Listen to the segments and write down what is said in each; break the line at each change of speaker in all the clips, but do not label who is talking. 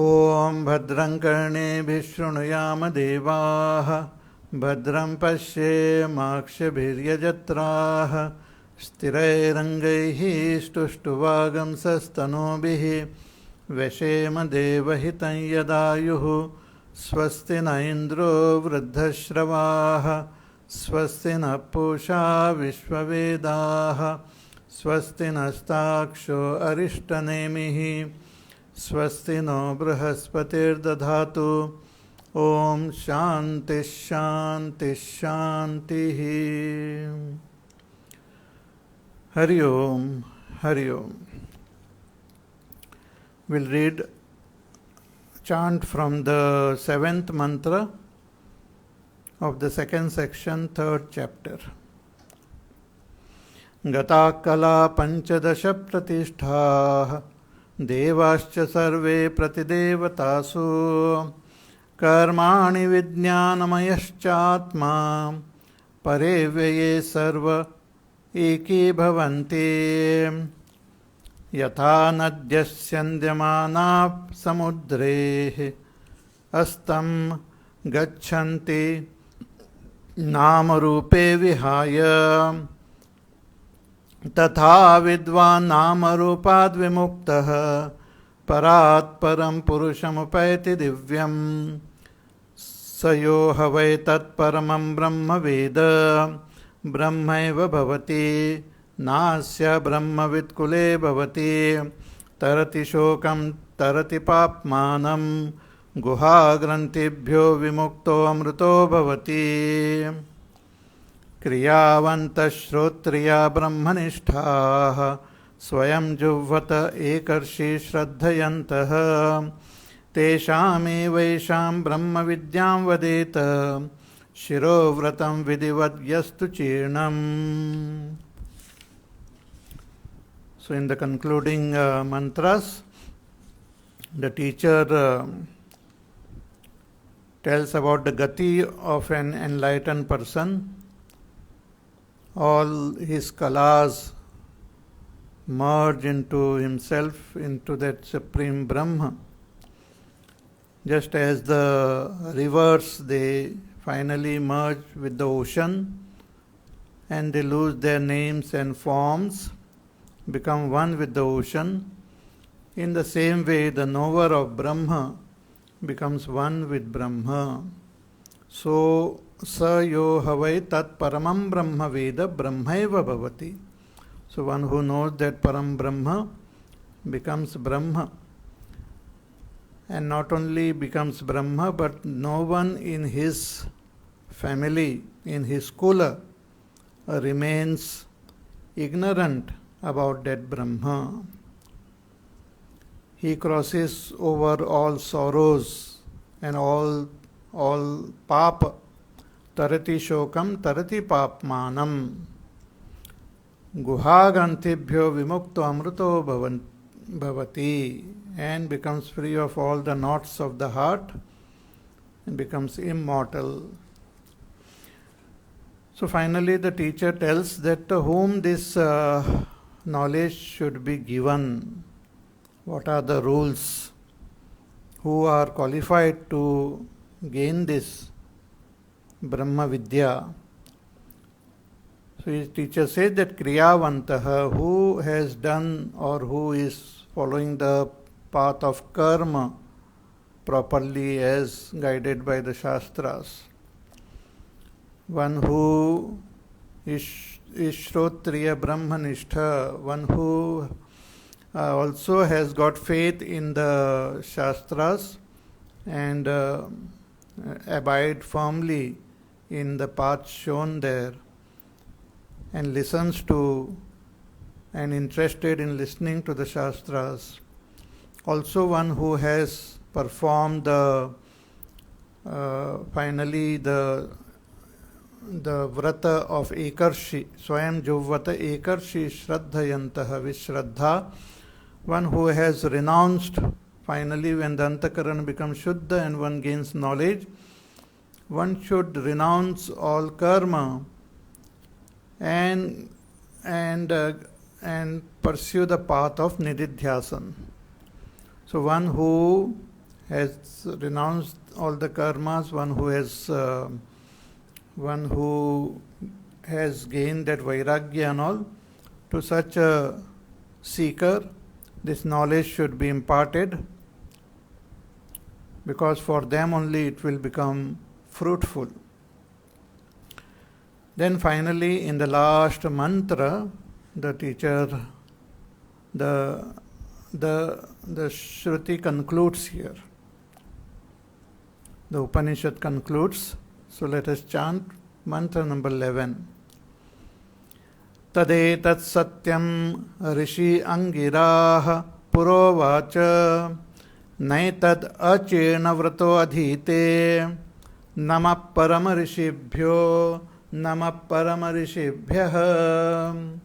ॐ भद्रं कर्णेभिः शृणुयाम देवाः भद्रं पश्येमाक्षभिर्यजत्राः स्थिरैरङ्गैः स्तुष्टुवागंसस्तनूभिः व्यशेम देवहितं यदायुः स्वस्ति न इन्द्रो वृद्धश्रवाः स्वस्ति न पूषा विश्ववेदाः स्वस्ति नस्ताक्षो अरिष्टनेमिः स्वस्ति नो बृहस्पतिर्दधातु ॐ शान्तिः शान्तिः शान्तिः हरि ओम हरि ओम. We'll read chant from the 7th mantra of the second section, 3rd chapter. गता कला पंचदश प्रतिष्ठाः देवाश्च सर्वे प्रतिदेवतासु कर्माणि विज्ञानमयश्चात्मा परे व्यये सर्व एकीभवन्ति यथा नद्यस्यन्द्यमानाः समुद्रेः अस्तं गच्छन्ति नामरूपे विहाय तथा विद्वान् नामरूपाद् विमुक्तः परात् परं पुरुषमुपैति दिव्यं स यो ह वै तत्परमं ब्रह्म वेद ब्रह्मैव भवति नास्य ब्रह्मवित्कुले भवति तरति शोकं तरति पाप्मानं गुहाग्रन्थिभ्यो विमुक्तो अमृतो भवति क्रियावन्तः श्रोत्रिया ब्रह्मनिष्ठाः स्वयं जुह्वत एकर्षि श्रद्धयन्तः तेषामेवैषां ब्रह्मविद्यां वदेत शिरोव्रतं विधिवद् यस्तु चीर्णम्. So in the concluding mantras, the teacher tells about the gati of an enlightened person. All his kalas merge into himself, into that supreme Brahma. Just as the rivers, they finally merge with the ocean and they lose their names and forms, become one with the ocean. In the same way, the knower of Brahma becomes one with Brahma. So, sa yo havai tat paramam brahma veda brahmaiva bhavati. So one who knows that param brahma becomes Brahma. And not only becomes Brahma, but no one in his family, in his kula, remains ignorant about that Brahma. He crosses over all sorrows and all papa. Tarati shokam tarati papmanam. Guhagantibhyo vimukto amruto bhavati. And becomes free of all the knots of the heart and becomes immortal. So finally the teacher tells that to whom this knowledge should be given. What are the rules? Who are qualified to gain this Brahma Vidya? So his teacher says that Kriyavantaha, who has done or who is following the path of karma properly as guided by the Shastras. One who is Shrotriya Brahmanishtha, one who also has got faith in the Shastras and abide firmly in the path shown there and listens to and interested in listening to the Shastras. Also one who has performed finally the vrata of Ekarshi, Swayam Juvvata Ekarshi Shraddhayantaha Vishraddha, one who has renounced, finally when the Antakaran becomes Shuddha and one gains knowledge, one should renounce all karma and pursue the path of Nididhyasan. So one who has renounced all the karmas, one who has gained that vairagya and all, to such a seeker, this knowledge should be imparted, because for them only it will become fruitful. Then finally, in the last mantra, the teacher, the Shruti concludes here. The Upanishad concludes. So let us chant mantra number 11. Tadetat satyam rishi angiraha purovacha naitad achena vrato adhite namah parama rishibhyo namah parama rishibhyah.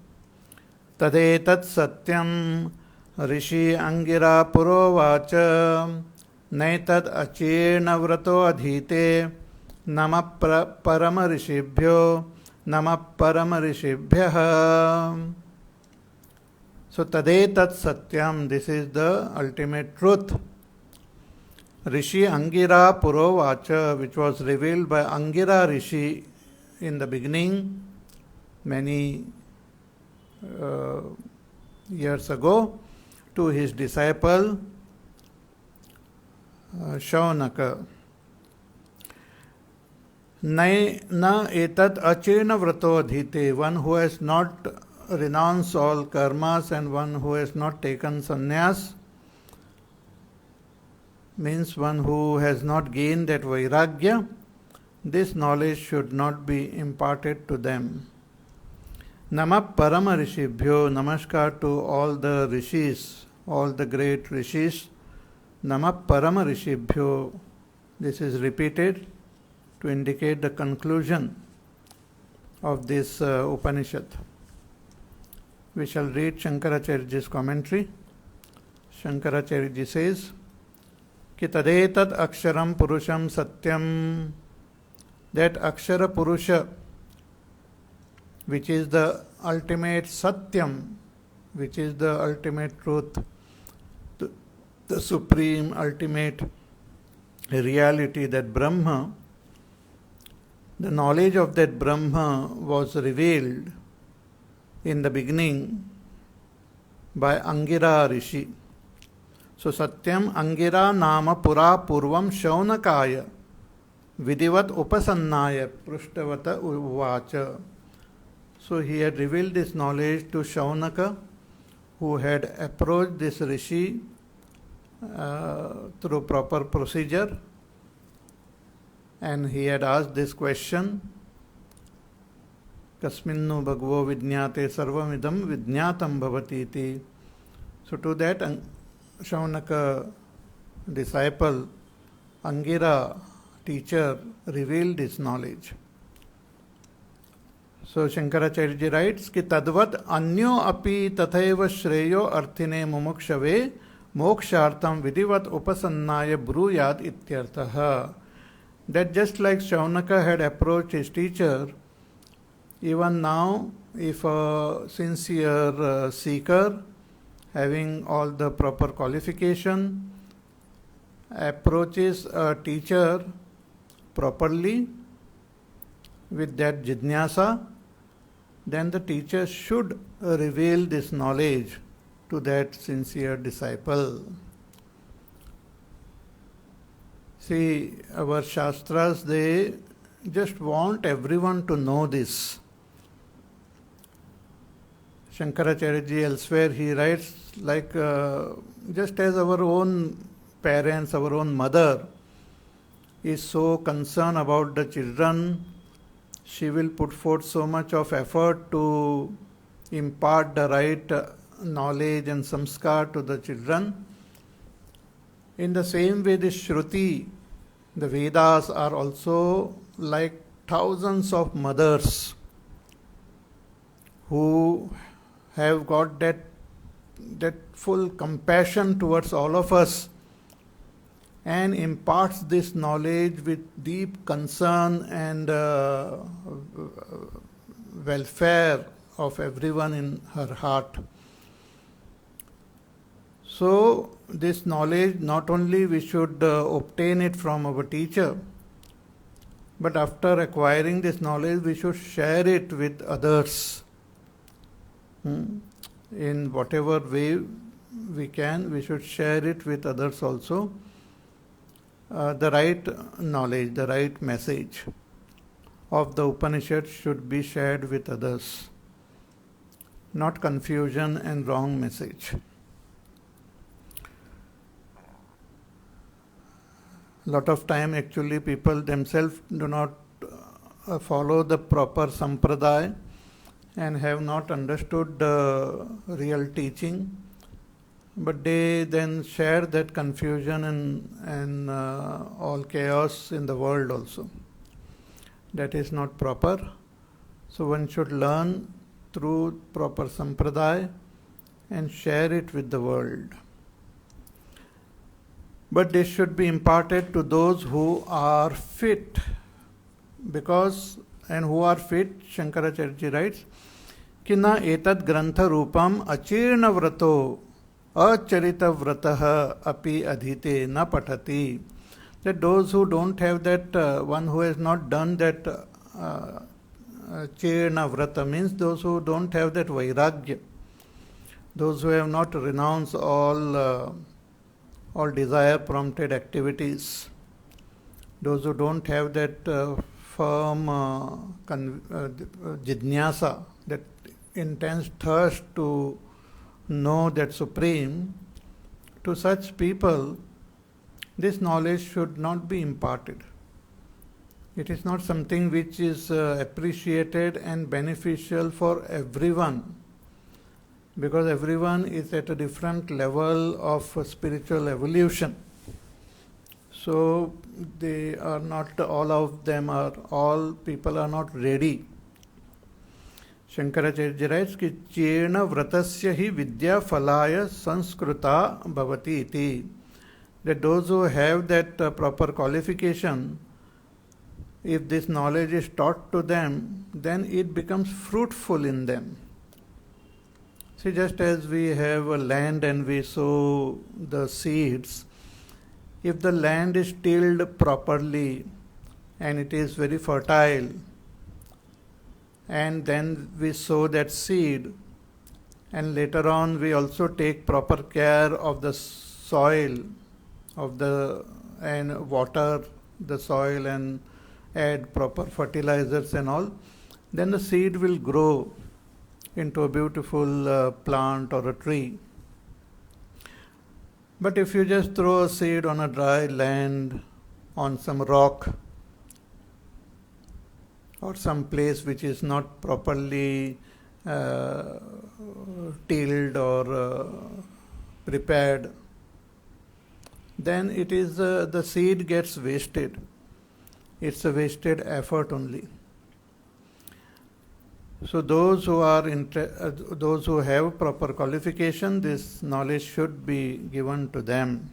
Tadetat satyam rishi angira purovacha naitad achena vrato adhite namah parama rishibhyo namah parama rishibhyah. So tadetat satyam, this is the ultimate truth. Rishi Angira Purovacha, which was revealed by Angira Rishi in the beginning, many years ago, to his disciple Shaunaka. Na etat achena vrato adhite, one who has not renounced all karmas and one who has not taken sannyas, means one who has not gained that vairagya, this knowledge should not be imparted to them. Namah parama rishibhyo, namaskar to all the rishis, all the great rishis. Namah parama rishibhyo, this is repeated to indicate the conclusion of this Upanishad. We shall read Shankaracharya's commentary. Shankaracharya says, Ki tadetat aksharam purusham satyam, that akshara purusha, which is the ultimate satyam, which is the ultimate truth, the supreme ultimate reality, that Brahma, the knowledge of that Brahma was revealed in the beginning by Angira Rishi. So Satyam Angira Nama Pura Purvam Shaunakaya Vidivat Upasannaya Pruštavata Uvacha. So he had revealed this knowledge to Shaunaka, who had approached this Rishi through proper procedure, and he had asked this question, Kasminnu Bhagavo Vidnyate Sarvamidam Vidnyatam Bhavatiti. So to that Shaunaka disciple, Angira teacher, revealed this knowledge. So Shankaracharya writes, Ki tadvat anyo api tathaiva shreyo arthine mumukshave mokshartam vidivat upasannaya bruyad ityarthaha. That just like Shaunaka had approached his teacher, even now if a sincere seeker having all the proper qualification approaches a teacher properly with that jidnyasa, then the teacher should reveal this knowledge to that sincere disciple. See, our Shastras, they just want everyone to know this. Shankaracharya elsewhere, he writes like just as our own parents, our own mother is so concerned about the children, she will put forth so much of effort to impart the right knowledge and samskar to the children. In the same way, the Shruti, the Vedas are also like thousands of mothers who have got that full compassion towards all of us and imparts this knowledge with deep concern and welfare of everyone in her heart. So this knowledge, not only we should obtain it from our teacher, but after acquiring this knowledge, we should share it with others. In whatever way we can, we should share it with others also. The right knowledge, the right message of the Upanishad should be shared with others, not confusion and wrong message. Lot of time actually people themselves do not follow the proper sampradaya and have not understood the real teaching, but they then share that confusion and all chaos in the world also. That is not proper. So one should learn through proper sampradaya and share it with the world. But this should be imparted to those who are fit, because, and who are fit, Shankaracharya writes, Kina etad grantha rupam achirna vrato acharita vratah api adhite na patati. That those who don't have that, one who has not done that chirna vrata, means those who don't have that vairagya, those who have not renounced all desire prompted activities, those who don't have that firm jidnyasa, that intense thirst to know that Supreme, to such people this knowledge should not be imparted. It is not something which is appreciated and beneficial for everyone, because everyone is at a different level of spiritual evolution. So they are not, all people are not ready. Shankaracharya writes कि चेण व्रतस्य ही विद्या फलाय संस्कृता भवति इति. That those who have that proper qualification, if this knowledge is taught to them, then it becomes fruitful in them. See, just as we have a land and we sow the seeds, if the land is tilled properly and it is very fertile, and then we sow that seed, and later on we also take proper care of the soil, and water the soil and add proper fertilizers and all, then the seed will grow into a beautiful plant or a tree. But if you just throw a seed on a dry land, on some rock, or some place which is not properly tilled or prepared, then it is the seed gets wasted. It's a wasted effort only. So those who have proper qualification, this knowledge should be given to them.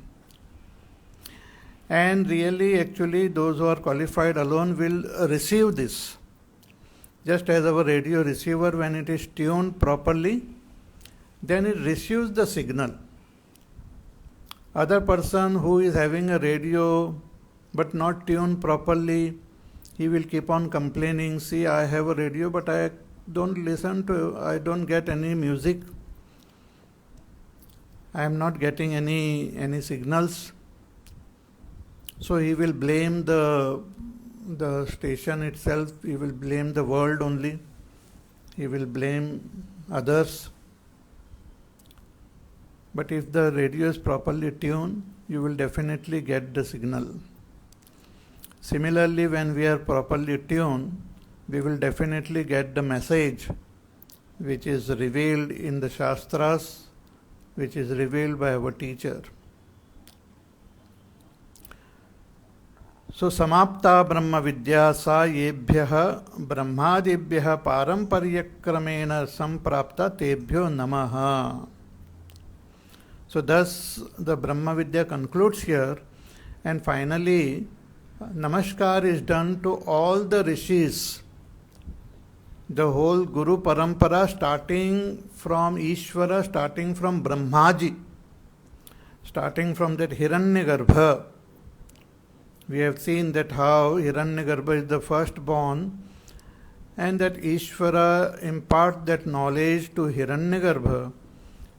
And really, actually, those who are qualified alone will receive this. Just as our radio receiver, when it is tuned properly, then it receives the signal. Other person who is having a radio but not tuned properly, he will keep on complaining, see, I have a radio but I don't get any music. I am not getting any signals. So he will blame the station itself, he will blame the world only, he will blame others. But if the radio is properly tuned, you will definitely get the signal. Similarly, when we are properly tuned, we will definitely get the message which is revealed in the Shastras, which is revealed by our teacher. So, samapta brahma vidya sa yebhyah brahmadibhyah paramparyakkramena samprapta tebhyo namaha. So thus the Brahma Vidya concludes here, and finally Namaskar is done to all the rishis, the whole Guru Parampara, starting from Ishvara, starting from Brahmaji. Starting from that Hiranyagarbha, we have seen that how Hiranyagarbha is the firstborn, and that Ishvara imparts that knowledge to Hiranyagarbha,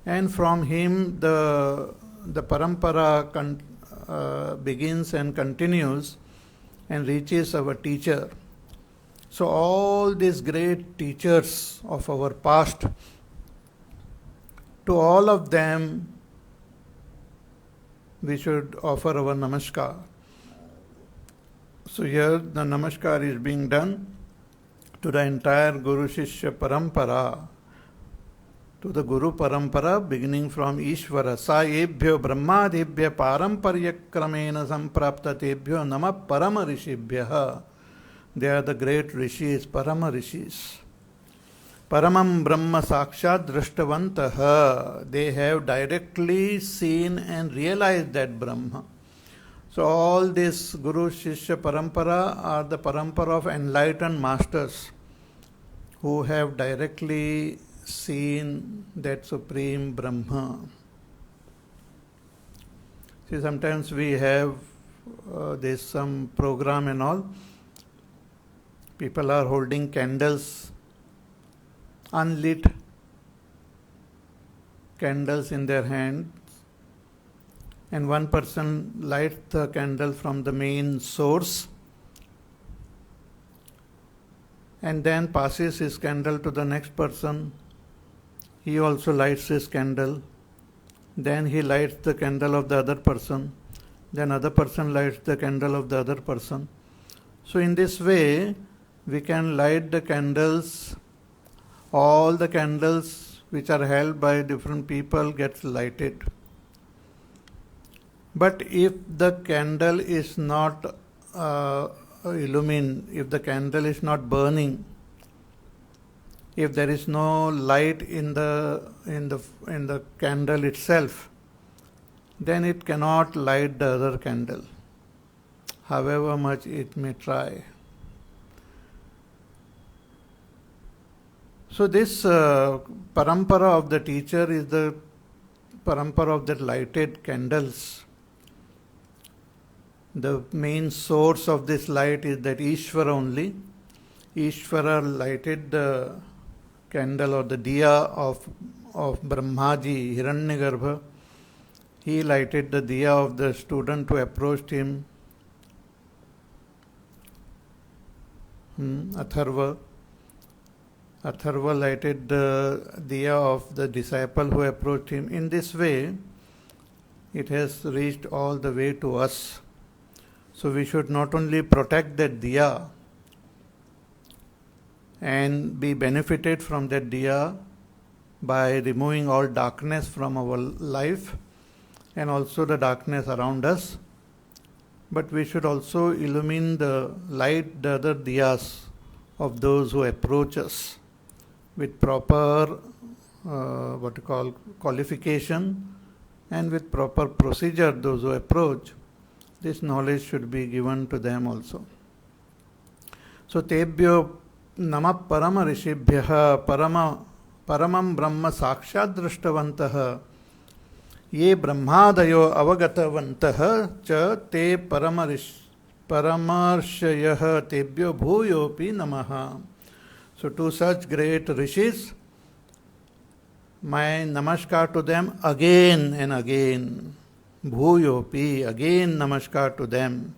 and from him the parampara begins and continues and reaches our teacher. So all these great teachers of our past, to all of them we should offer our namaskar. So here the namaskar is being done to the entire Guru Shishya Parampara, to the Guru Parampara beginning from Ishvara. Sa ebhyo brahmadebhya paramparya-kramena sampraptatebhyo nama parama rishibhya. They are the great rishis, parama rishis. Paramam Brahma Sakshat Drashtavantaha. They have directly seen and realized that Brahma. So all this Guru Shishya Parampara are the parampara of enlightened masters who have directly seen that Supreme Brahma. See, sometimes we have this some program and all. People are holding candles, unlit candles in their hands, and one person lights the candle from the main source and then passes his candle to the next person. He also lights his candle. Then he lights the candle of the other person. Then other person lights the candle of the other person. So in this way, we can light the candles. All the candles which are held by different people gets lighted. But if the candle is not illumined, if the candle is not burning, if there is no light in the candle itself, then it cannot light the other candle, however much it may try. So this parampara of the teacher is the parampara of the lighted candles. The main source of this light is that Ishvara only. Ishvara lighted the candle or the diya of Brahmaji, Hiranyagarbha. He lighted the diya of the student who approached him, Atharva. Atharva lighted the diya of the disciple who approached him. In this way, it has reached all the way to us. So we should not only protect that diya and be benefited from that diya by removing all darkness from our life and also the darkness around us, but we should also illumine the light, the other diyas of those who approach us with proper qualification and with proper procedure. Those who approach, this knowledge should be given to them also. So tebhyo nama parama rishibhyaha paramam brahma sakshat drashtavantaha ye brahmadayo avagatavantaha cha te paramarshayah tebhyo bhuyopi namaha. So to such great rishis, my namaskar to them again and again. Bhuyopi, again namaskar to them.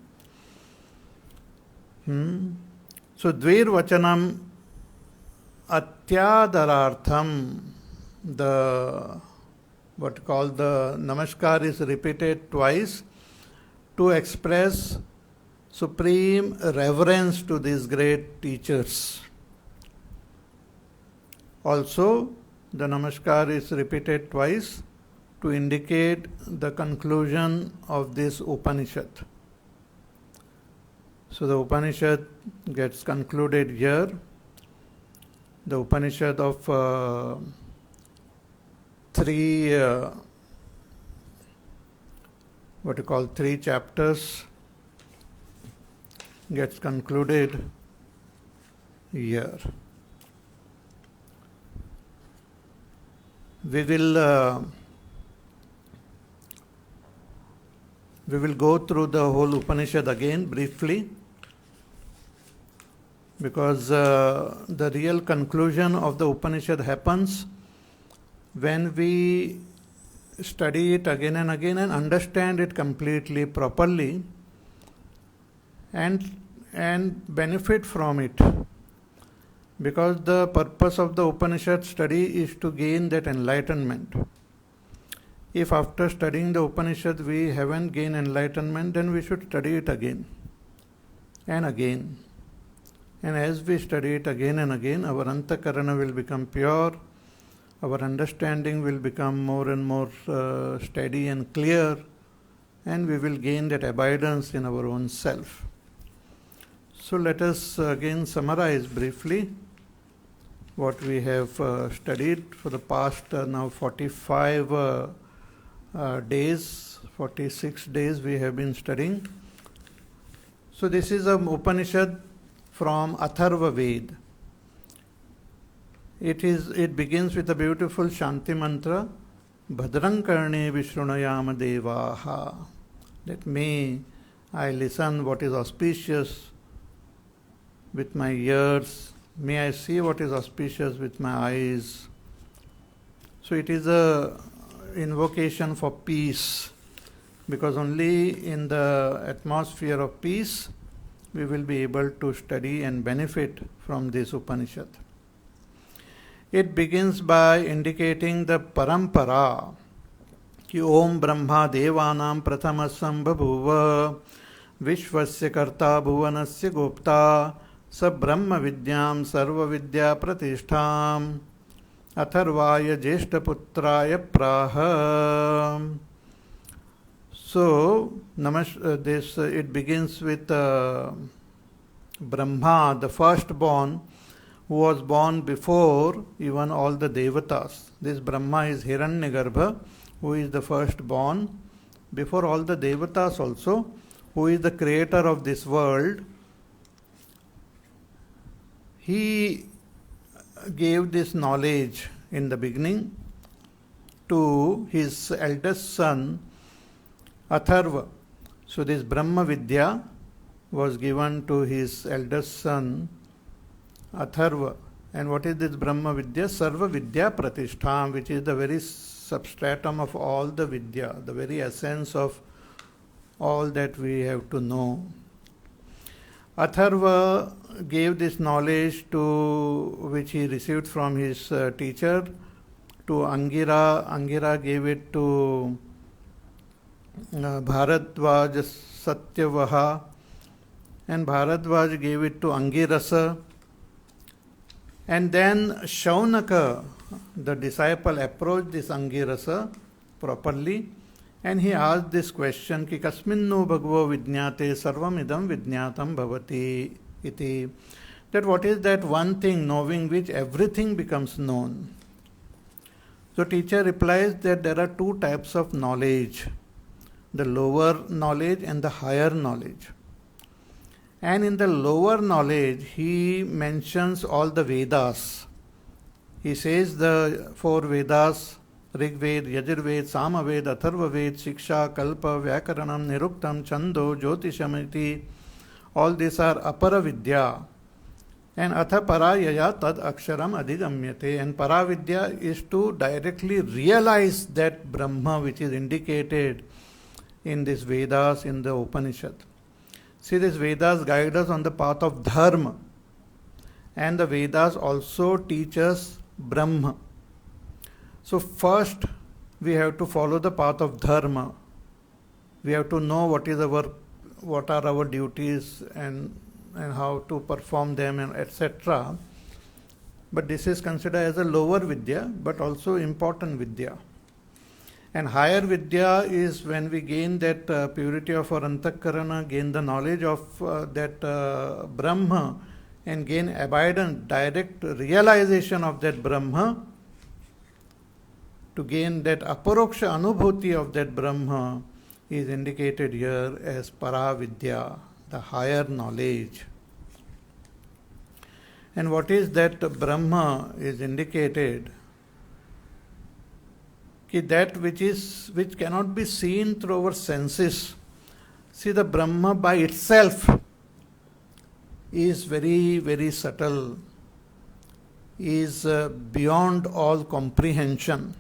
So dvirvachanam atyadarartham, the namaskar is repeated twice to express supreme reverence to these great teachers. Also, the namaskar is repeated twice to indicate the conclusion of this Upanishad. So the Upanishad gets concluded here. The Upanishad of three chapters gets concluded here. We will We will go through the whole Upanishad again briefly, because the real conclusion of the Upanishad happens when we study it again and again and understand it completely, properly, and benefit from it. Because the purpose of the Upanishad study is to gain that enlightenment. If after studying the Upanishad we haven't gained enlightenment, then we should study it again and again. And as we study it again and again, our antakarana will become pure, our understanding will become more and more steady and clear, and we will gain that abidance in our own self. So let us again summarize briefly what we have studied for the past now 45 days, 46 days we have been studying. So this is an Upanishad from Atharva Ved. It begins with a beautiful Shanti mantra, Bhadrang Karne Vishrunayama Devaha. Let me, I listen what is auspicious with my ears, may I see what is auspicious with my eyes. So it is a invocation for peace, because only in the atmosphere of peace we will be able to study and benefit from this Upanishad. It begins by indicating the parampara, ki Om Brahma Devanam Prathamasam Babhuva Vishvasya Karta Bhuvanasya Gopta Sa Brahma Vidyam Sarva Vidya Pratishtham Atharvaya Jeshta Putraya Praha. So, it begins with Brahma, the firstborn, who was born before even all the Devatas. This Brahma is Hiranyagarbha, who is the firstborn, before all the Devatas also, who is the creator of this world. He gave this knowledge in the beginning to his eldest son, Atharva. So this Brahma Vidya was given to his eldest son, Atharva. And what is this Brahma Vidya? Sarva Vidya Pratishtham, which is the very substratum of all the Vidya, the very essence of all that we have to know. Atharva gave this knowledge which he received from his teacher to Angira. Angira gave it to Bharadvaj Satyavaha, and Bharadvaj gave it to Angirasa. And then Shaunaka, the disciple, approached this Angirasa properly, and he asked this question, ki kasminno bhagavo vidnyate sarvam idam vidnyatam bhavati iti. That what is that one thing knowing which everything becomes known? So teacher replies that there are two types of knowledge, the lower knowledge and the higher knowledge. And in the lower knowledge, he mentions all the Vedas. He says the four Vedas, Rig Ved, Yajur Ved, Samaved, Atharva Ved, Shiksha, Kalpa, Vyakaranam, Niruktam, Chando, Jyotishamiti. All these are Apara Vidya. And Atha Parayaya Tad Aksharam Adhigamyate. And Paravidya is to directly realize that Brahma which is indicated in these Vedas, in the Upanishad. See, these Vedas guide us on the path of Dharma. And the Vedas also teach us Brahma. So first we have to follow the path of Dharma. We have to know what are our duties and how to perform them, and etc. But this is considered as a lower Vidya, but also important Vidya. And higher Vidya is when we gain that purity of our antakarana, gain the knowledge of that Brahma, and gain abidance, direct realization of that Brahma. To gain that aparoksha anubhuti of that Brahma is indicated here as Paravidya, the higher knowledge. And what is that Brahma is indicated? That which cannot be seen through our senses, See, the Brahma by itself is very, very subtle, is beyond all comprehension.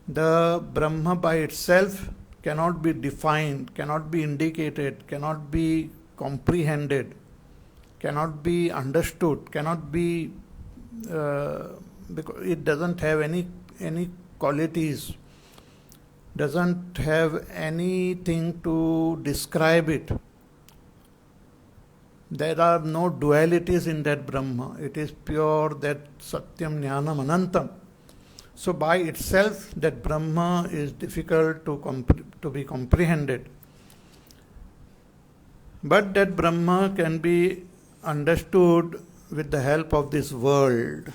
The Brahma by itself cannot be defined, cannot be indicated, cannot be comprehended, cannot be understood, cannot be, because it doesn't have any qualities, doesn't have anything to describe it. There are no dualities in that Brahma. It is pure, that Satyam Jnanam Anantam. So by itself, that Brahma is difficult to be comprehended. But that Brahma can be understood with the help of this world,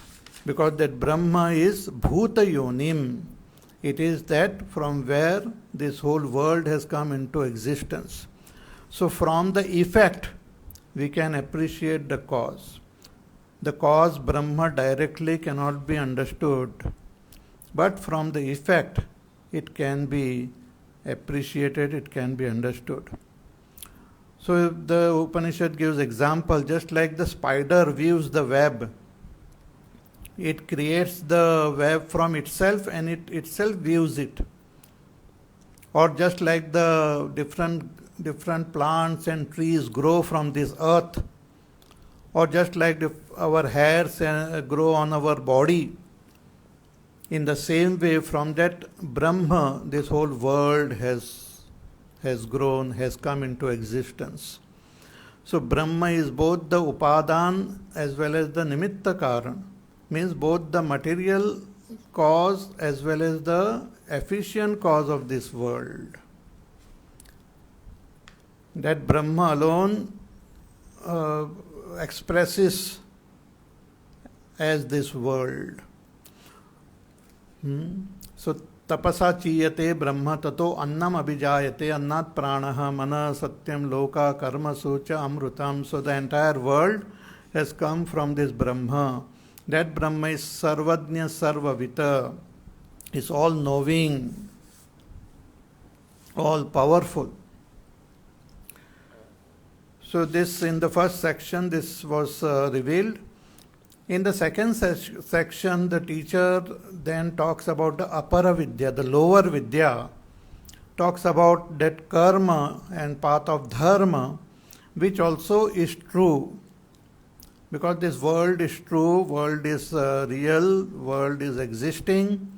because that Brahma is Bhuta Yonim. It is that from where this whole world has come into existence. So from the effect, we can appreciate the cause. The cause, Brahma, directly cannot be understood, but from the effect, it can be appreciated, it can be understood. So the Upanishad gives example, just like the spider weaves the web. It creates the web from itself and it itself weaves it. Or just like the different plants and trees grow from this earth, or just like our hairs grow on our body. In the same way, from that Brahma, this whole world has grown, has come into existence. So Brahma is both the Upadan as well as the Nimitta Karan, means both the material cause as well as the efficient cause of this world. That Brahma alone expresses as this world. So tapasa chiyate brahma tato annam abhijayate annat pranaha mana satyam loka karma sucha amrutam. So the entire world has come from this Brahma. That Brahma is sarvajna sarvavita, is all knowing, all powerful. So this, in the first section, this was revealed. In the second section, the teacher then talks about the apara vidya, the lower vidya, talks about that karma and path of dharma, which also is true. Because this world is true, world is real, world is existing,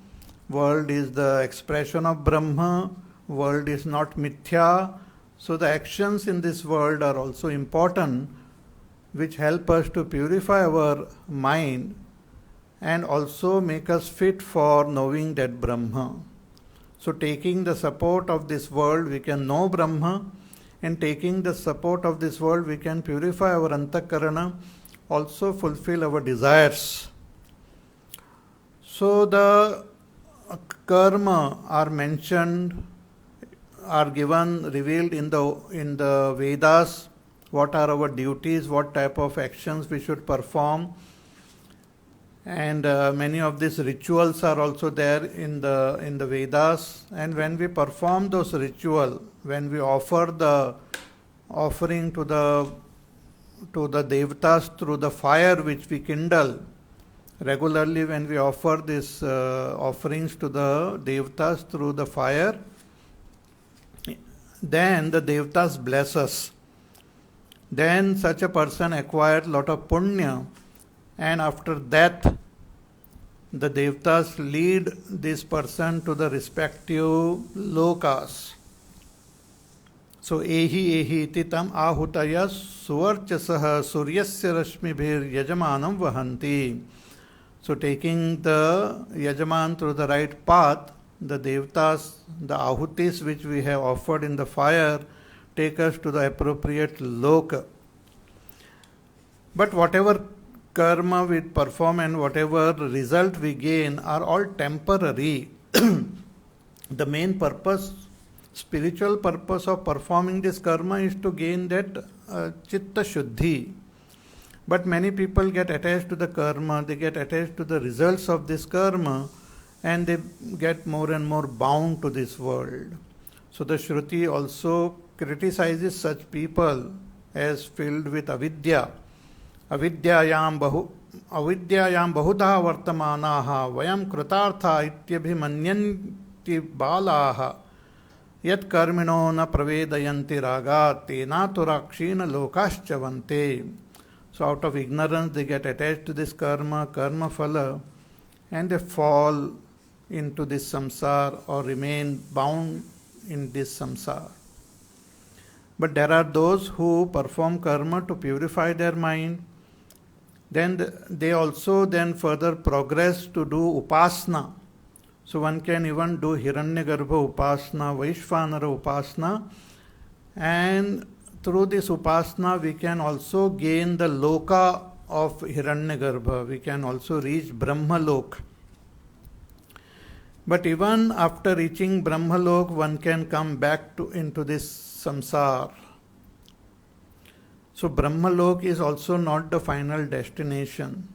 world is the expression of Brahma, world is not mithya. So the actions in this world are also important, which help us to purify our mind and also make us fit for knowing that Brahma. So taking the support of this world, we can know Brahma, and taking the support of this world, we can purify our antakarana, also fulfill our desires. So the karma are mentioned, are given, revealed in the Vedas. What are our duties, what type of actions we should perform. And many of these rituals are also there in the Vedas. And when we perform those rituals, when we offer the offering to the Devatas through the fire which we kindle, regularly when we offer these offerings to the Devatas through the fire, then the Devatas bless us. Then such a person acquires a lot of punya, and after that the Devatas lead this person to the respective lokas. So ehi iti tam ahutaya suvarchasaha suryasya rashmibhir yajamanam vahanti. So taking the yajaman through the right path, the Devatas, the ahutis which we have offered in the fire, take us to the appropriate loka. But whatever karma we perform and whatever result we gain are all temporary. The main purpose, spiritual purpose of performing this karma is to gain that chitta shuddhi. But many people get attached to the karma, they get attached to the results of this karma, and they get more and more bound to this world. So the Shruti also criticizes such people as filled with avidya. Avidyayam bahudha vartamanaha vayam kritartha ityabhimanyanti balaha yat karmino na pravedayanti raga tenatu rakshina lokaschavante. So out of ignorance they get attached to this karma phala, and they fall into this samsara or remain bound in this samsara. But there are those who perform karma to purify their mind. Then they also then further progress to do upasana. So one can even do Hiranyagarbha upasana, Vaishvanara upasana, and through this upasana we can also gain the loka of Hiranyagarbha. We can also reach Brahmalok. But even after reaching Brahmalok, one can come back into this samsara. So Brahmalok is also not the final destination.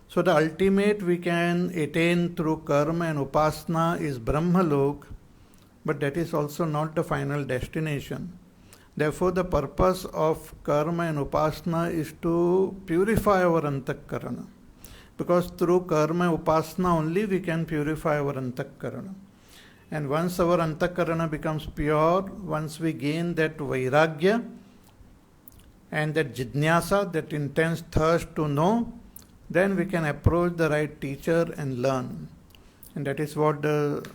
So the ultimate we can attain through karma and upasana is Brahmalok, but that is also not the final destination. Therefore the purpose of karma and upasana is to purify our antakarana. Because through karma and upasana only we can purify our antakarana. And once our antakarana becomes pure, once we gain that vairagya and that jidnyasa, that intense thirst to know, then we can approach the right teacher and learn. And that is what the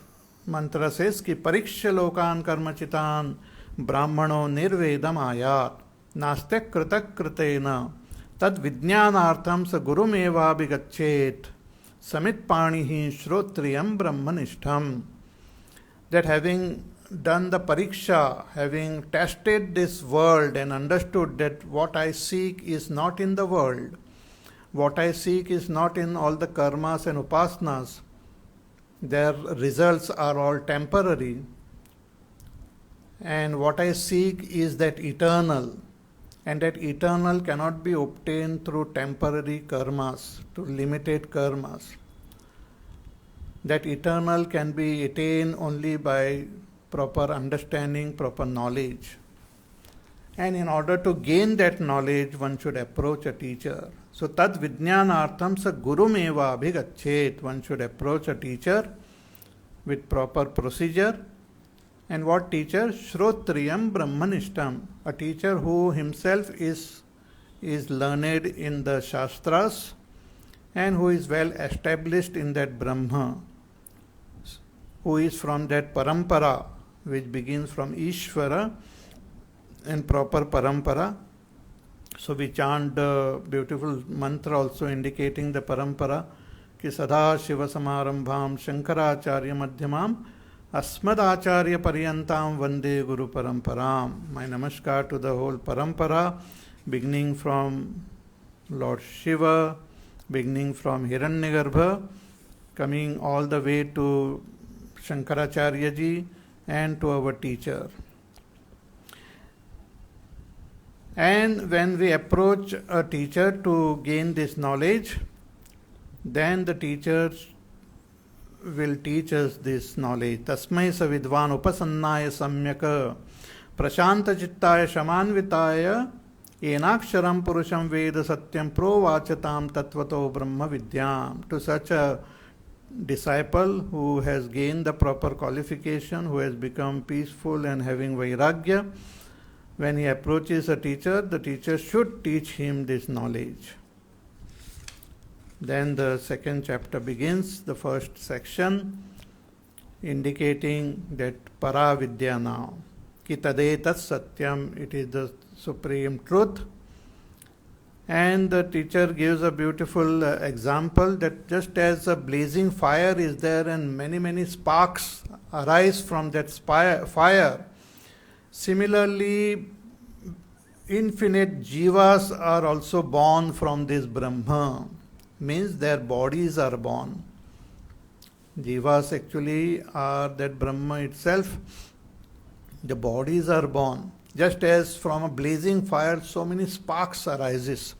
mantra says, ki pariksha lokan karmachitan brahmano nirvedam ayat naste kritak kritena tad vijnanartham sa gurumeva bigachet samit panihi shrotriyam brahmanishtham. That having done the pariksha, having tested this world and understood that what I seek is not in the world, what I seek is not in all the karmas and upasanas, their results are all temporary, and what I seek is that eternal, and that eternal cannot be obtained through temporary karmas, through limited karmas. That eternal can be attained only by proper understanding, proper knowledge. And in order to gain that knowledge, one should approach a teacher. So tad vijnanartham sa gurumeva abhigachet. One should approach a teacher with proper procedure. And what teacher? Shrotriyam brahmanishtam. A teacher who himself is learned in the shastras and who is well established in that Brahma, who is from that parampara which begins from Ishvara and proper parampara. So we chant the beautiful mantra also indicating the parampara, ki sada shiva samarambham shankaracharya madhyamam asmadacharya paryantam vande guru paramparam. My namaskar to the whole parampara, beginning from Lord Shiva, beginning from Hiranyagarbha, coming all the way to Shankaracharya ji and to our teacher. And when we approach a teacher to gain this knowledge, then the teacher will teach us this knowledge. Tasmai sa vidvan upasannaya samyaka prashanta chittaya shamanvitaya enaksharam purusham veda satyam provachatam tattvato brahma vidyam. To such a disciple who has gained the proper qualification, who has become peaceful and having vairagya, when he approaches a teacher, the teacher should teach him this knowledge. Then the second chapter begins, the first section, indicating that paravidya now. Ki tadetat satyam, it is the supreme truth. And the teacher gives a beautiful example that just as a blazing fire is there and many sparks arise from that fire, similarly infinite jivas are also born from this Brahma, means their bodies are born. Jivas actually are that Brahma itself. The bodies are born. Just as from a blazing fire so many sparks arises.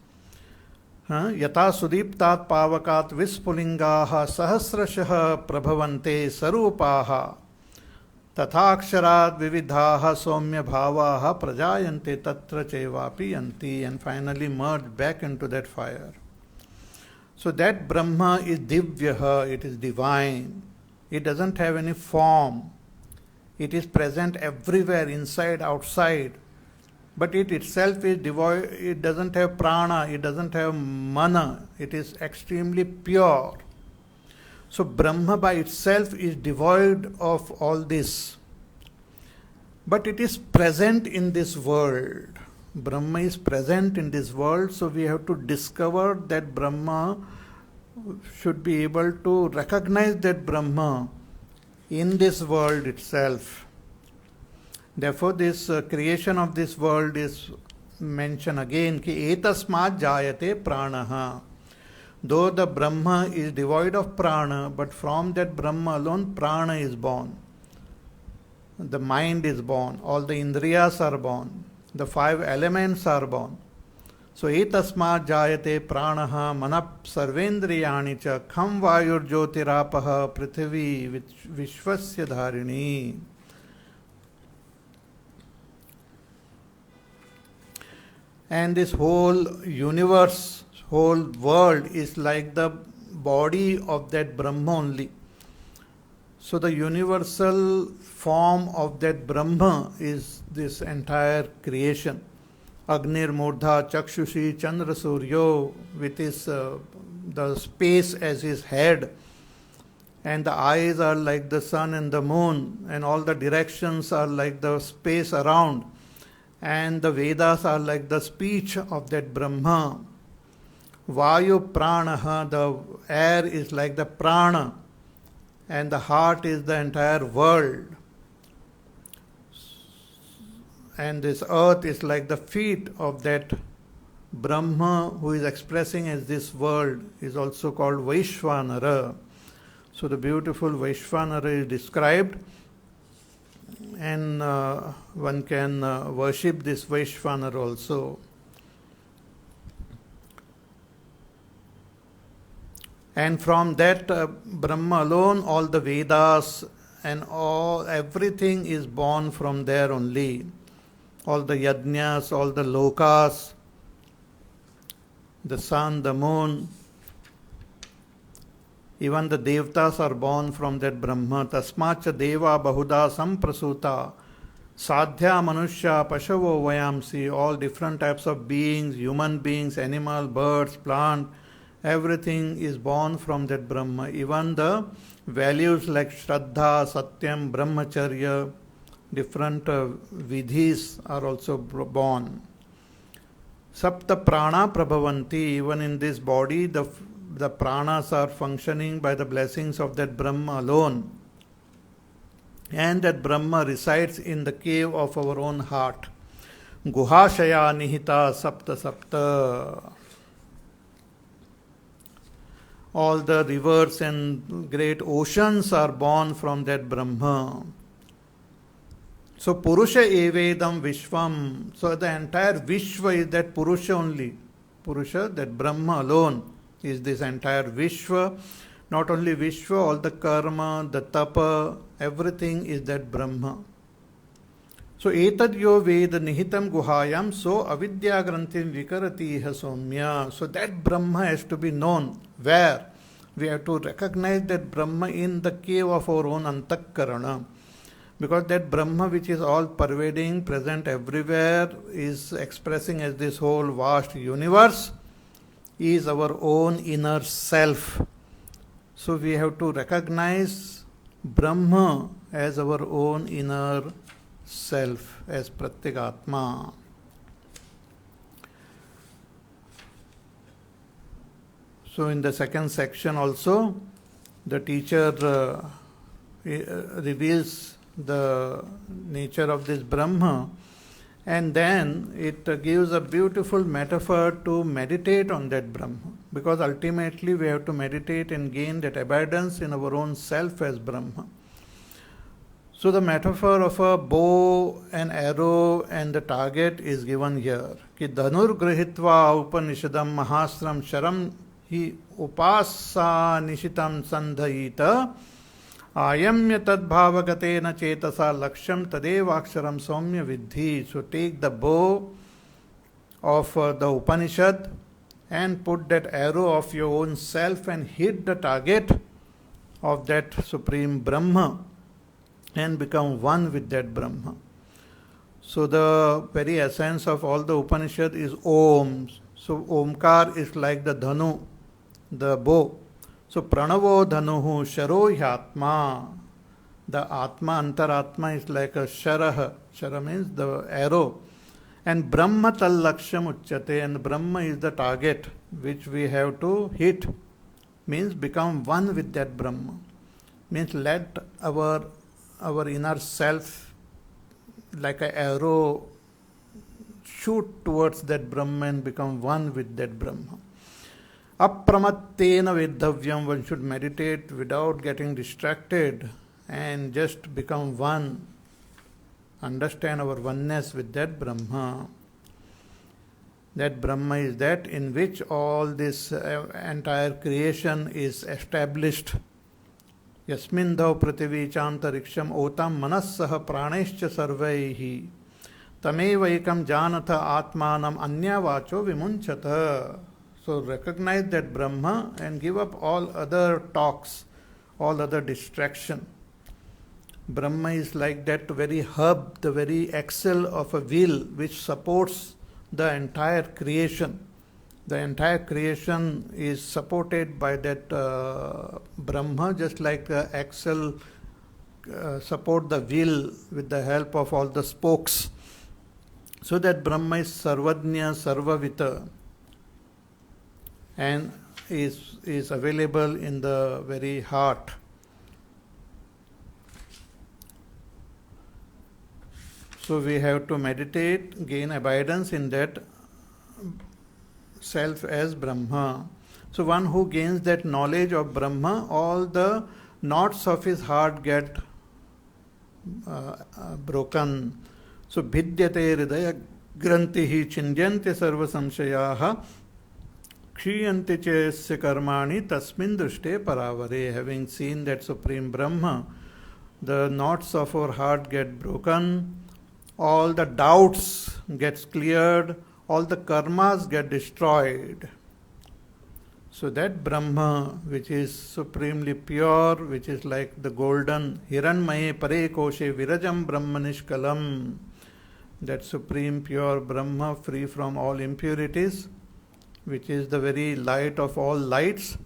Yata sudiptat pavakat vispulingaha sahasrashah prabhavante sarupaha. Tathaksharat vividhaha somya bhavaha prajayante tatra chevapi yanti, and finally merge back into that fire. So that Brahma is divyaha, it is divine. It doesn't have any form. It is present everywhere, inside, outside. But it itself is devoid, it doesn't have prana, it doesn't have mana, it is extremely pure. So Brahma by itself is devoid of all this. But it is present in this world. Brahma is present in this world, so we have to discover that Brahma, should be able to recognize that Brahma in this world itself. Therefore, this creation of this world is mentioned again, ki etasmat jayate pranaha. Though the Brahma is devoid of prana, but from that Brahma alone prana is born. The mind is born, all the indriyas are born, the 5 elements are born. So etasmat jayate pranaha manap sarvendriyani cha kham vayur jyotirapaha prithvi vishvasya dharini. And this whole universe, whole world is like the body of that Brahma only. So the universal form of that Brahma is this entire creation. Agnir Murdha Chakshushi Chandra Suryo, with his the space as his head, and the eyes are like the sun and the moon, and all the directions are like the space around, and the Vedas are like the speech of that Brahma. Vayu Pranaha, the air is like the prana, and the heart is the entire world. And this earth is like the feet of that Brahma who is expressing as this world, is also called Vaishvanara. So the beautiful Vaishvanara is described, and one can worship this Vaishvanara also. And from that Brahma alone, all the Vedas and everything is born from there only. All the yajnas, all the lokas, the sun, the moon, even the devtas are born from that Brahma. Tasmacha deva bahuda samprasuta sadhya manusya pashavo vayamsi. All different types of beings, human beings, animal, birds, plant, everything is born from that Brahma. Even the values like Shraddha, Satyam, Brahmacharya, different vidhis are also born. Sapta prana prabhavanti. Even in this body, the pranas are functioning by the blessings of that Brahma alone. And that Brahma resides in the cave of our own heart. Guhashaya nihita sapta sapta. All the rivers and great oceans are born from that Brahma. So Purusha evedam Vishwam. So the entire Vishwa is that Purusha only. Purusha, that Brahma alone is this entire Vishwa. Not only Vishwa, all the karma, the tapa, everything is that Brahma. So etad yo veda nihitam guhayam, so avidya granthim vikarati somya. So that Brahma has to be known. Where? We have to recognize that Brahma in the cave of our own antakarana. Because that Brahma, which is all pervading, present everywhere, is expressing as this whole vast universe, is our own inner self. So we have to recognize Brahma as our own inner self, as Pratyagatma. So in the second section also, the teacher reveals the nature of this Brahma, and then it gives a beautiful metaphor to meditate on that Brahma, because ultimately we have to meditate and gain that abundance in our own self as Brahma. So the metaphor of a bow and arrow and the target is given here. Ki dhanur grihitva upanishadam mahasram sharam hi upasa nishitam sandhayita Ayamya tadbhavagateena chetasa lakshyam tadevaksharam saumya vidhi. So take the bow of the Upanishad and put that arrow of your own self and hit the target of that Supreme Brahma and become one with that Brahma. So the very essence of all the Upanishad is Om. So Omkar is like the Dhanu, the bow. So Pranavo Dhanuhu Sharo Hyatma. The Atma, Antaratma is like a Sharah. Shara means the arrow. And Brahma Tal Laksham Uchyate, and Brahma is the target which we have to hit. Means become one with that Brahma. Means let our inner self like an arrow shoot towards that Brahma and become one with that Brahma. Apramatena vedhavyam, one should meditate without getting distracted and just become one. Understand our oneness with that Brahma. That Brahma is that in which all this entire creation is established. Yasmin dhav prithivi chantariksham otam manassaha praneshcha sarvaihi tameva ekam janatha atmanam anya vacho vimunchata. So recognize that Brahma and give up all other talks, all other distraction. Brahma is like that very hub, the very axle of a wheel which supports the entire creation. The entire creation is supported by that Brahma, just like the axle support the wheel with the help of all the spokes. So that Brahma is Sarvajna, Sarvavita, and is available in the very heart. So we have to meditate, gain abidance in that self as Brahma. So one who gains that knowledge of Brahma, all the knots of his heart get broken. So bhidyate hridaya grantihi chindyante sarva samshayaha kshiyanti chesya karmani tasmin drishte paravare. Having seen that Supreme Brahma, the knots of our heart get broken, all the doubts gets cleared, all the karmas get destroyed. So that Brahma, which is supremely pure, which is like the golden Hiranmaye Pare Koshe Virajam Brahma Nishkalam, that supreme pure Brahma free from all impurities, which is the very light of all lights,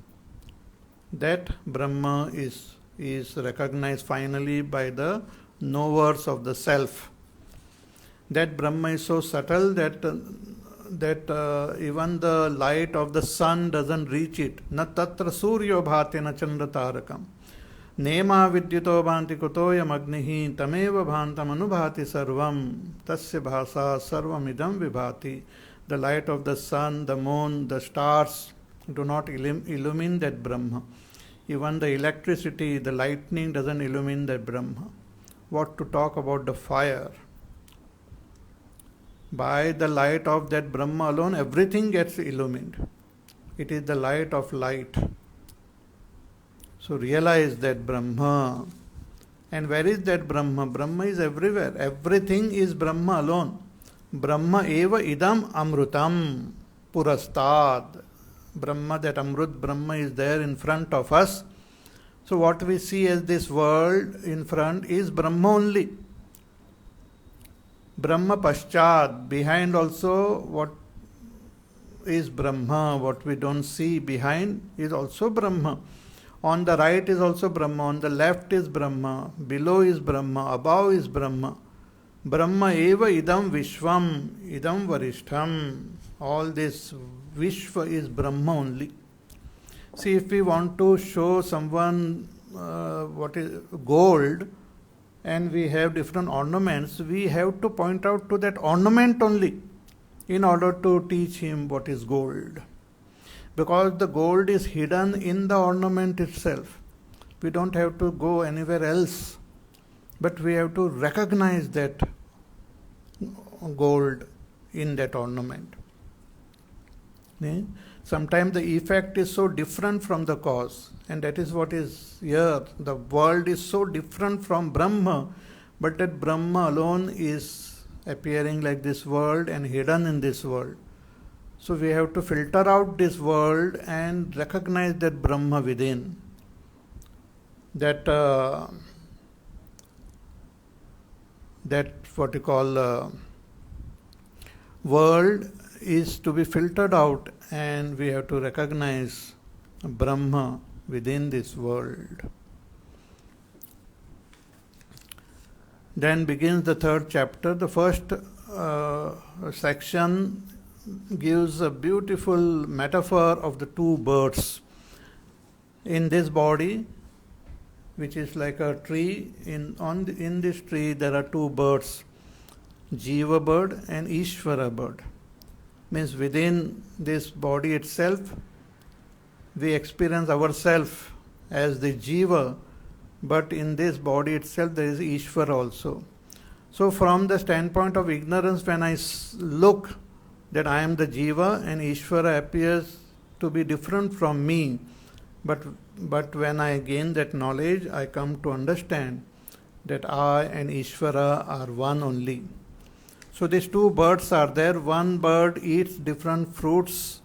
that Brahma is recognized finally by the knowers of the self. That Brahma is so subtle that even the light of the sun doesn't reach it. Na tatra suryo bhate na chandra tarakam. Nema vidyuto bhanti kutoyam agnihi tameva bhantam anubhati sarvam tasya bhasa sarvamidam vibhati. The light of the sun, the moon, the stars do not illumine that Brahma. Even the electricity, the lightning doesn't illumine that Brahma. What to talk about the fire? By the light of that Brahma alone, everything gets illumined. It is the light of light. So realize that Brahma. And where is that Brahma? Brahma is everywhere. Everything is Brahma alone. Brahma eva idam amrutam purastad. Brahma, that Amrut Brahma is there in front of us. So what we see as this world in front is Brahma only. Brahma Paschat, behind also what is Brahma, what we don't see behind is also Brahma. On the right is also Brahma, on the left is Brahma, below is Brahma, above is Brahma. Brahma eva idam vishvam, idam varishtham. All this Vishva is Brahma only. See, if we want to show someone what is gold, and we have different ornaments, we have to point out to that ornament only in order to teach him what is gold. Because the gold is hidden in the ornament itself. We don't have to go anywhere else, but we have to recognize that gold in that ornament. Eh? Sometimes the effect is so different from the cause, and that is what is here. The world is so different from Brahma, but that Brahma alone is appearing like this world and hidden in this world. So we have to filter out this world and recognize that Brahma within. That what you call world is to be filtered out, and we have to recognize Brahma within this world. Then begins the third chapter. The first section gives a beautiful metaphor of the two birds. In this body, which is like a tree, in this tree there are two birds, Jiva bird and Ishvara bird. Means within this body itself, we experience ourselves as the Jiva, but in this body itself there is Ishvara also. So from the standpoint of ignorance, when I look that I am the Jiva and Ishvara appears to be different from me, but when I gain that knowledge, I come to understand that I and Ishvara are one only. So these two birds are there. One bird eats different fruits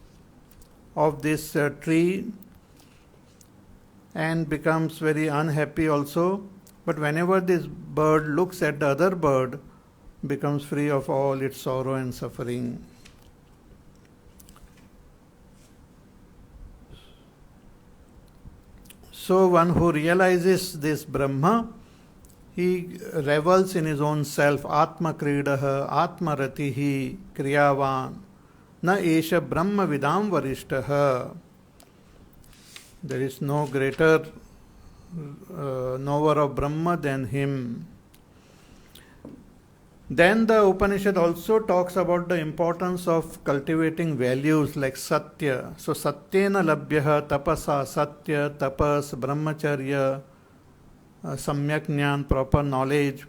of this tree and becomes very unhappy also. But whenever this bird looks at the other bird, becomes free of all its sorrow and suffering. So one who realizes this Brahma, he revels in his own self. Atma kridaha, atma ratihi, kriyavan, na esha brahma vidam varishtaha. There is no greater knower of Brahma than him. Then the Upanishad also talks about the importance of cultivating values like Satya. So Satyena labhyaha tapasa, Satya, tapas, brahmacharya, samyak jnana, proper knowledge.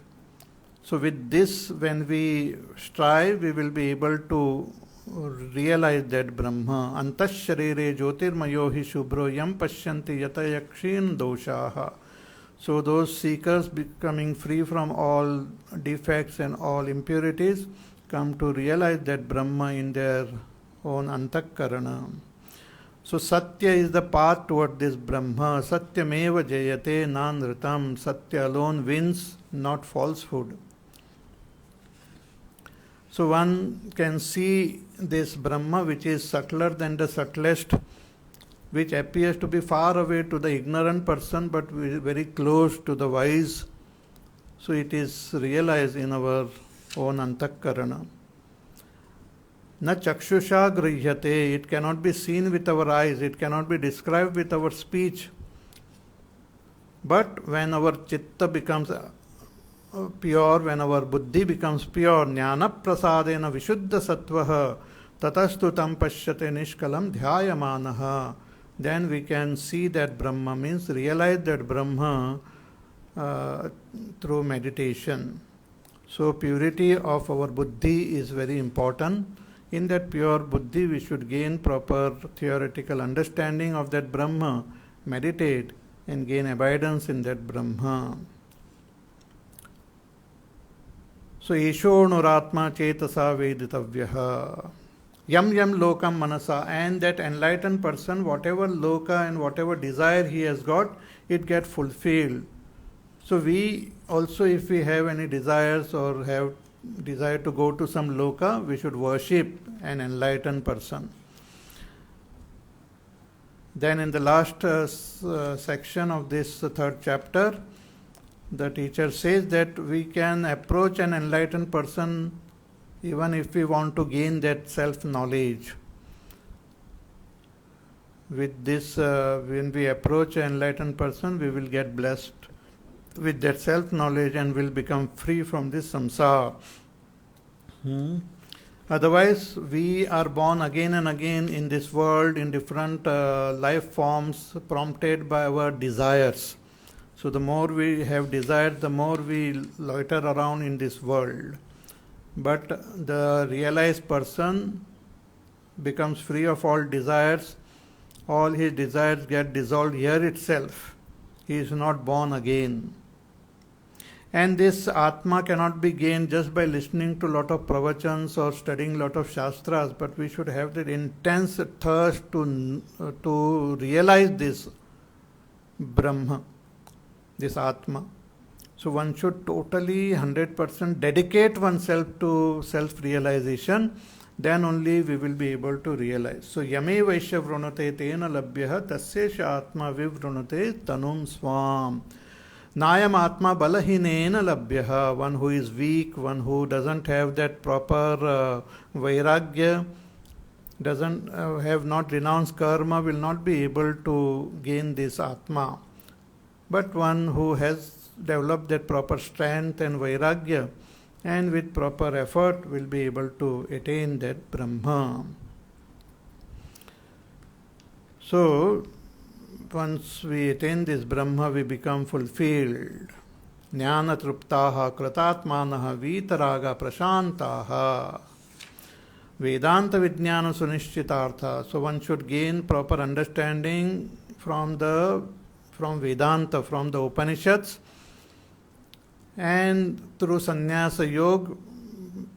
So with this, when we strive, we will be able to realize that Brahma. Antas sharire jyotirmayo hi shubhro yam pashyanti yata yakshin doshaha. So those seekers becoming free from all defects and all impurities come to realize that Brahma in their own antakarana. So Satya is the path toward this Brahma. Satyameva jayate nanritam. Satya alone wins, not falsehood. So one can see this Brahma, which is subtler than the subtlest, which appears to be far away to the ignorant person but very close to the wise. So it is realized in our own antakarana. Na chakshusha grihyate, it cannot be seen with our eyes, it cannot be described with our speech. But when our chitta becomes pure, when our buddhi becomes pure, jnana prasadena vishuddha sattvaha tatastu tam pashyate nishkalam dhyayamanaha, then we can see that Brahma, means realize that Brahma through meditation. So purity of our buddhi is very important. In that pure buddhi, we should gain proper theoretical understanding of that Brahma, meditate and gain abidance in that Brahma. So Isho Nuratma Chetasa Veditavyaha. Yam yam lokam manasa, and that enlightened person, whatever loka and whatever desire he has got, it gets fulfilled. So we also, if we have any desires or have desire to go to some loka, we should worship an enlightened person. Then in the last section of this third chapter, the teacher says that we can approach an enlightened person even if we want to gain that self-knowledge. With this, when we approach an enlightened person, we will get blessed with that self-knowledge and will become free from this samsara. Otherwise, we are born again and again in this world in different life forms prompted by our desires. So the more we have desires, the more we loiter around in this world. But the realized person becomes free of all desires, all his desires get dissolved here itself. He is not born again. And this Atma cannot be gained just by listening to a lot of pravachans or studying a lot of shastras, but we should have that intense thirst to realize this Brahma, this Atma. So one should totally 100% dedicate oneself to self-realization, then only we will be able to realize. So yame vaishya vrunate tena labhyah tasyesha atma vivrunate tanum swam. Nayam atma balahinena labhyah. One who is weak, one who doesn't have that proper vairagya, doesn't have not renounced karma, will not be able to gain this atma. But one who has developed that proper strength and vairagya, and with proper effort will be able to attain that Brahma. So, once we attain this Brahma, we become fulfilled. Jnana truptaha kratatmanaha vitaraga prashantaha. Vedanta vijnana sunishchitartha. So one should gain proper understanding from Vedanta, from the Upanishads, and through sannyasa yoga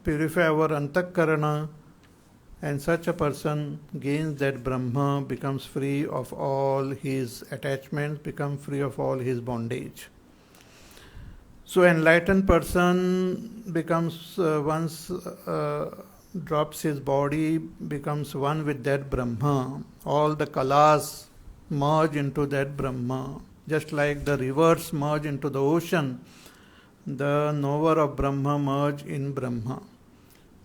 purify our antakarana, and such a person gains that Brahma, becomes free of all his attachments, becomes free of all his bondage. So enlightened person becomes once drops his body, becomes one with that Brahma. All the kalas merge into that Brahma, just like the rivers merge into the ocean. The knower of Brahma merge in Brahma.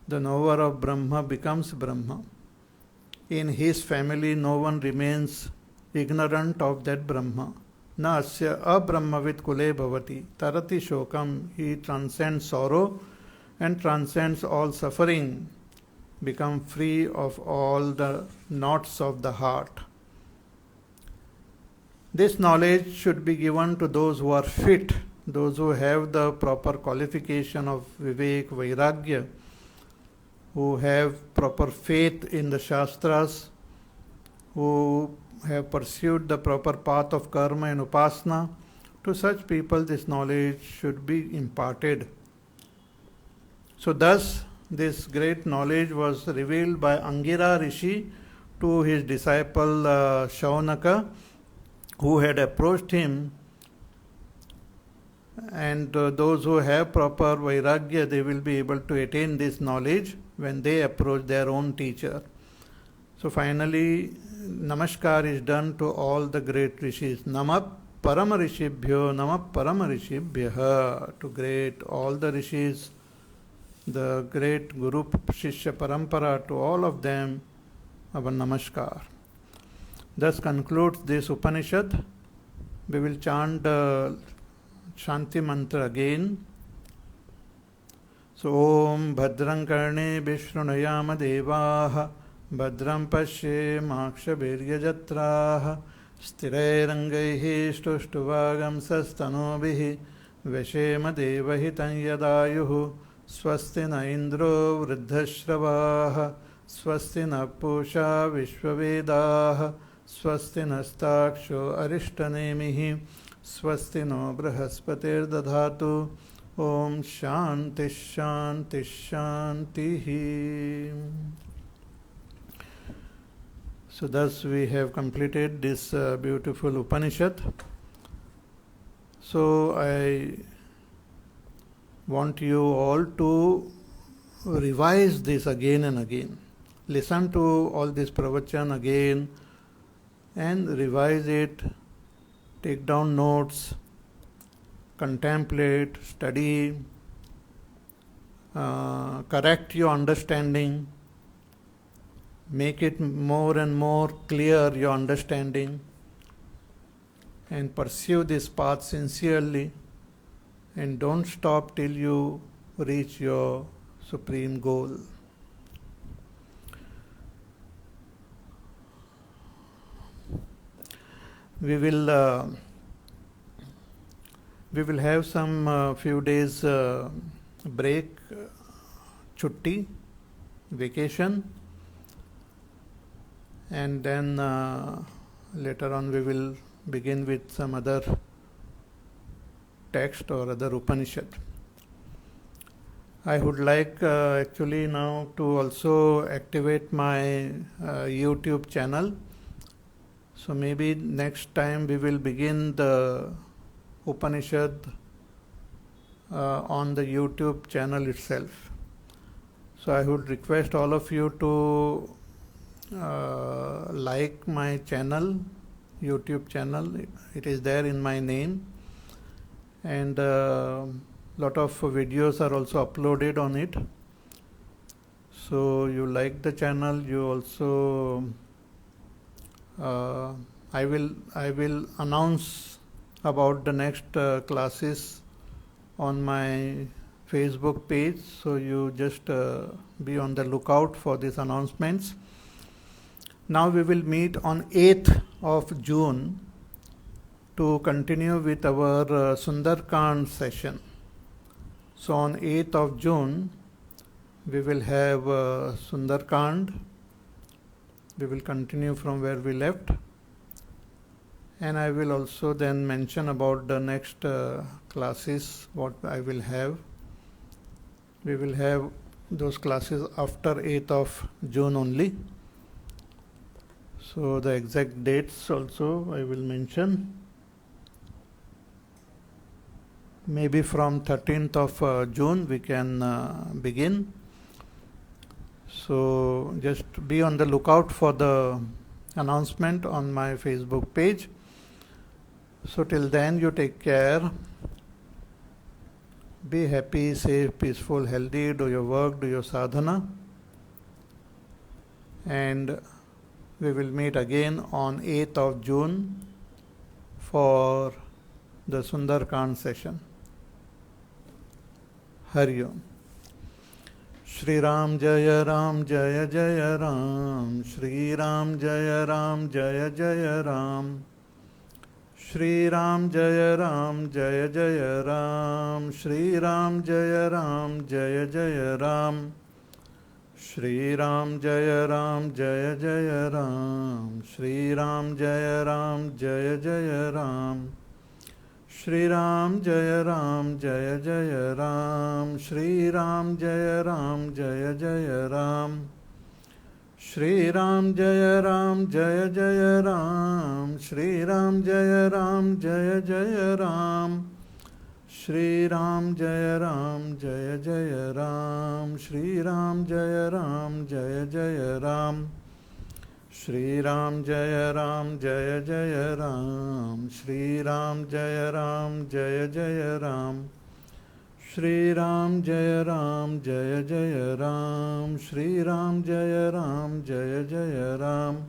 The knower of Brahma becomes Brahma. In his family, no one remains ignorant of that Brahma. Na asya abrahmavit kule bhavati tarati shokam. He transcends sorrow and transcends all suffering, become free of all the knots of the heart. This knowledge should be given to those who are fit, those who have the proper qualification of vivek, vairagya, who have proper faith in the shastras, who have pursued the proper path of karma and upasana. To such people this knowledge should be imparted. So thus this great knowledge was revealed by Angira Rishi to his disciple Shaunaka, who had approached him. And those who have proper vairagya, they will be able to attain this knowledge when they approach their own teacher. So finally, namaskar is done to all the great rishis. Namah parama rishibhyo, namah parama rishibhyah. To great all the rishis, the great Guru Shishya Parampara, to all of them, our namaskar. Thus concludes this Upanishad. We will chant Shanti Mantra again. So, Om Bhadram Karne Vishnunayama Devaha Bhadram Pashe Makshabirya Jatraha Sthirairangai Stuštuvagam Sastanobihi Veshema Devahitan Yadayuhu Swasti na Indro Vruddhashravaha Swasti na Pusha Vishwavedaha Swasti nastaksho Arishtanemihi Swasti no Brahaspatir Dadhatu. Om Shanti Shanti Shanti. So thus we have completed this beautiful Upanishad. So I want you all to revise this again and again. Listen to all this pravachan again and revise it. Take down notes, contemplate, study, correct your understanding, make it more and more clear, your understanding, and pursue this path sincerely, and don't stop till you reach your supreme goal. We will have some few days break, chutti, vacation, and then later on we will begin with some other text or other Upanishad. I would like actually now to also activate my YouTube channel. So maybe next time we will begin the Upanishad on the YouTube channel itself. So I would request all of you to like my channel, YouTube channel. It is there in my name, and lot of videos are also uploaded on it. So you like the channel, you also I will announce about the next classes on my Facebook page, so you just be on the lookout for these announcements. Now we will meet on 8th of June to continue with our Sundarkand session. So on 8th of June we will have Sundarkand. We will continue from where we left, and I will also then mention about the next classes what I will have. We will have those classes after 8th of June only. So the exact dates also I will mention. Maybe from 13th of June we can begin. So just be on the lookout for the announcement on my Facebook page. So till then, you take care. Be happy, safe, peaceful, healthy, do your work, do your sadhana. And we will meet again on 8th of June for the Sundarkand session. Hari Om. Shri Ram Jaya Ram Jaya Jaya Ram, Shri Ram Jaya Ram Jaya Jaya Ram, Shri Ram Jaya Ram Jaya Jaya Ram, Shri Ram Jaya Ram Jaya Jaya Ram, Shri Ram Jaya Ram Jaya Jaya Ram, Shri Ram Jaya Ram Jaya Jaya Ram, Shri Ram Jaya Ram Jaya Jaya Ram, Shri Ram Jaya Ram Jaya Jaya Ram, Shri Ram Jaya Ram Jaya Jaya Ram, Shri Ram Jaya Ram Jaya Jaya Ram, Shri Ram Jaya Ram Jaya Jaya Ram, Shri Ram Jaya Ram Jaya Jaya Ram, Shri Ram Jaya Ram Jaya Jaya Ram, Shri Ram Jaya Ram Jaya Jaya Ram, Shri Ram Jaya Ram Jaya Jaya Ram, Shri Ram Jaya Ram Jaya Jaya Ram,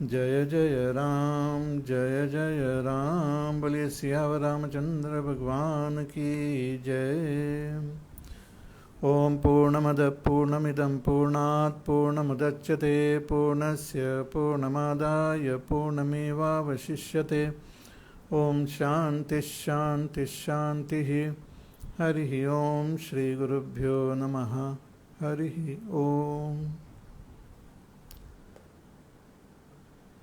Jaya Jaya Ram, Jaya Jaya Ram, Boliye Siyavar Ramachandra Bhagwan ki Jai. Om Purnamada Purnamidam Purnat Purnamudachyate Purnasya Purnamadaya Purnameva Vashishyate. Om Shanti Shanti Shanti. Harihi Om Shri Gurubhyo Namaha. Harihi Om.